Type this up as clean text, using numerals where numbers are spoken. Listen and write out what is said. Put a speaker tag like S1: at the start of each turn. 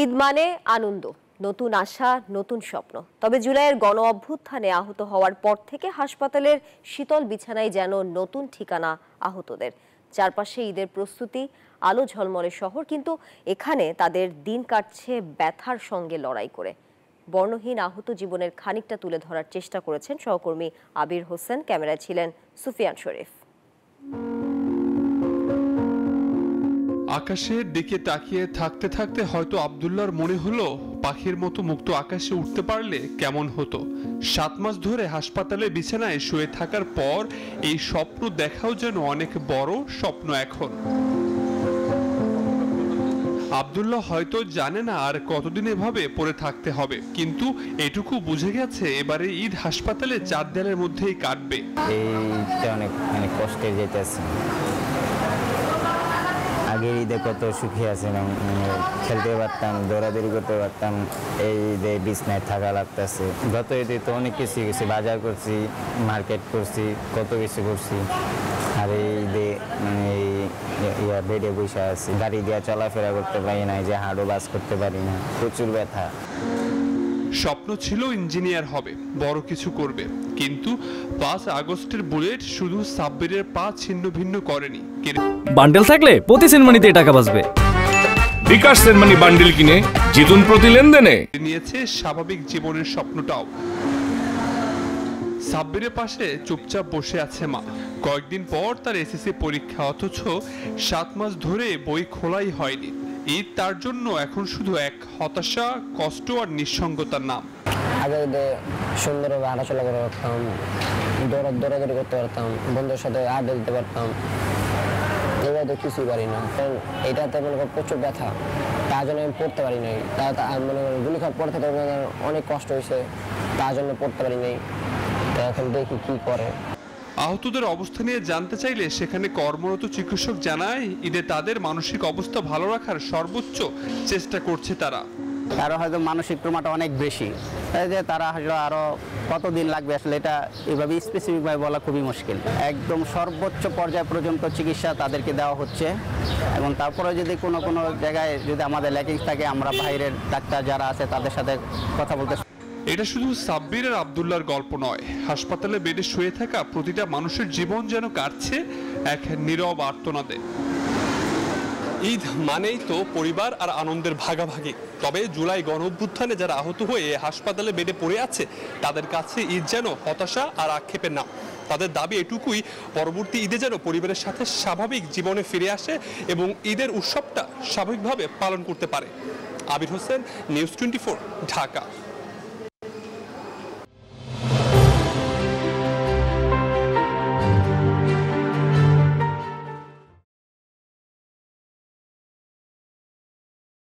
S1: ঈদ মানে আনন্দ, নতুন আশা, নতুন স্বপ্ন। তবে জুলাইয়ের গণ অভ্যুত্থানে আহত হওয়ার পর থেকে হাসপাতালের শীতল বিছানায় যেন নতুন ঠিকানা আহতদের। চারপাশে ঈদের প্রস্তুতি, আলো ঝলমলে শহর, কিন্তু এখানে তাদের দিন কাটছে ব্যথার সঙ্গে লড়াই করে। বর্ণহীন আহত জীবনের খানিকটা তুলে ধরার চেষ্টা করেছেন সহকর্মী আবির হোসেন। ক্যামেরায় ছিলেন সুফিয়ান শরীফ।
S2: আকাশের দিকে তাকিয়ে থাকতে থাকতে হয়তো আব্দুল্লাহর মনে হলো, পাখির মতো মুক্ত আকাশে উঠতে পারলে কেমন হতো। 7 মাস ধরে হাসপাতালে বিছানায় শুয়ে থাকার পর এই স্বপ্ন দেখাও যেন অনেক বড় স্বপ্ন এখন। আব্দুল্লাহ হয়তো জানে না আর কতদিন এভাবে পড়ে থাকতে হবে, কিন্তু এটুকু বুঝে গেছে এবারে ঈদ হাসপাতালে 4 দেয়ালের মধ্যেই কাটবে।
S3: এইটা অনেক কষ্টে যেতেছে। আগের ঈদে কত সুখী আছিলাম, খেলতে পারতাম, দৌড়াদৌড়ি করতে পারতাম। এই ঈদে বিছনায় থাকা লাগতেছে। গত ঈদে তো অনেক কিছু গেছি, বাজার করছি, মার্কেট করছি, কত কিছু করছি। আর এই ঈদে বেডে বসে আছি, গাড়ি দিয়ে চলাফেরা করতে পারি না, যে হাঁটু বাস করতে পারি না, প্রচুর ব্যথা।
S2: স্বপ্ন ছিল ইঞ্জিনিয়ার হবে, বড় কিছু করবে, কিন্তু 5 আগস্টের বুলেট শুধু সাব্বিরের পা ছিন্ন ভিন্ন করেনি।
S4: বান্ডেল থাকলে প্রতি সেনমানিতে টাকা বাঁচবে।
S5: বিকাশ সেনমানি বান্ডেল কিনে জিতুন প্রতি লেনদেনে।
S2: নিয়েছে স্বাভাবিক জীবনের স্বপ্নটাও। সাব্বিরের পাশে চুপচাপ বসে আছে মা। কয়েকদিন পর তার এসএসসি পরীক্ষা, অথচ 7 মাস ধরে বই খোলাই হয়নি। ঈদ তার জন্য এখন শুধু এক হতাশা, কষ্ট আর নিঃসঙ্গতার নাম।
S6: আগে সুন্দরভাবে হাঁটাচলা করে পারতাম, দৌড়াদৌড়ি করতে পারতাম, বন্ধুদের সাথে আড্ডা দিতে পারতাম। এবার তো কিছুই পারি না, কারণ এটাতে মনে করেন প্রচুর ব্যথা, তার জন্য আমি পড়তে পারি নাই। মনে করেন গুলি খাওয়ার পর থেকে অনেক কষ্ট হয়েছে, তার জন্য পড়তে পারি নাই। এখন দেখি কি করে।
S2: আহতদের অবস্থা নিয়ে জানতে চাইলে সেখানে কর্মরত চিকিৎসক জানায়, ঈদে তাদের মানসিক অবস্থা ভালো রাখার সর্বোচ্চ চেষ্টা করছে তারা।
S7: কারো হয়তো মানসিক ট্রমাটা অনেক বেশি, যে তারা হয়তো আরো কতদিন লাগবে আসলে এটা এভাবে স্পেসিফিকভাবে বলা খুবই মুশকিল। একদম সর্বোচ্চ পর্যায় পর্যন্ত চিকিৎসা তাদেরকে দেওয়া হচ্ছে, এবং তারপরে যদি কোনো জায়গায় যদি আমাদের ল্যাকিংস থাকে, আমরা বাইরের ডাক্তার যারা আছে তাদের সাথে কথা বলতে।
S2: এটা শুধু সাব্বির আর আব্দুল্লাহর গল্প নয়, হাসপাতালে বেডে শুয়ে থাকা প্রতিটা মানুষের জীবন যেন কাটছে এক নীরব আর্তনাদে। ঈদ মানেই তো পরিবার আর আনন্দের ভাগাভাগি। তবে জুলাই গণঅভ্যুত্থানে যারা আহত হয়ে হাসপাতালে বেডে পড়ে আছে, তাদের কাছে ঈদ যেন হতাশা আর আক্ষেপের নাম। তাদের দাবি এটুকুই, পরবর্তী ঈদে যেন পরিবারের সাথে স্বাভাবিক জীবনে ফিরে আসে এবং ঈদের উৎসবটা স্বাভাবিকভাবে পালন করতে পারে। আবির হোসেন, নিউজ 24, ঢাকা।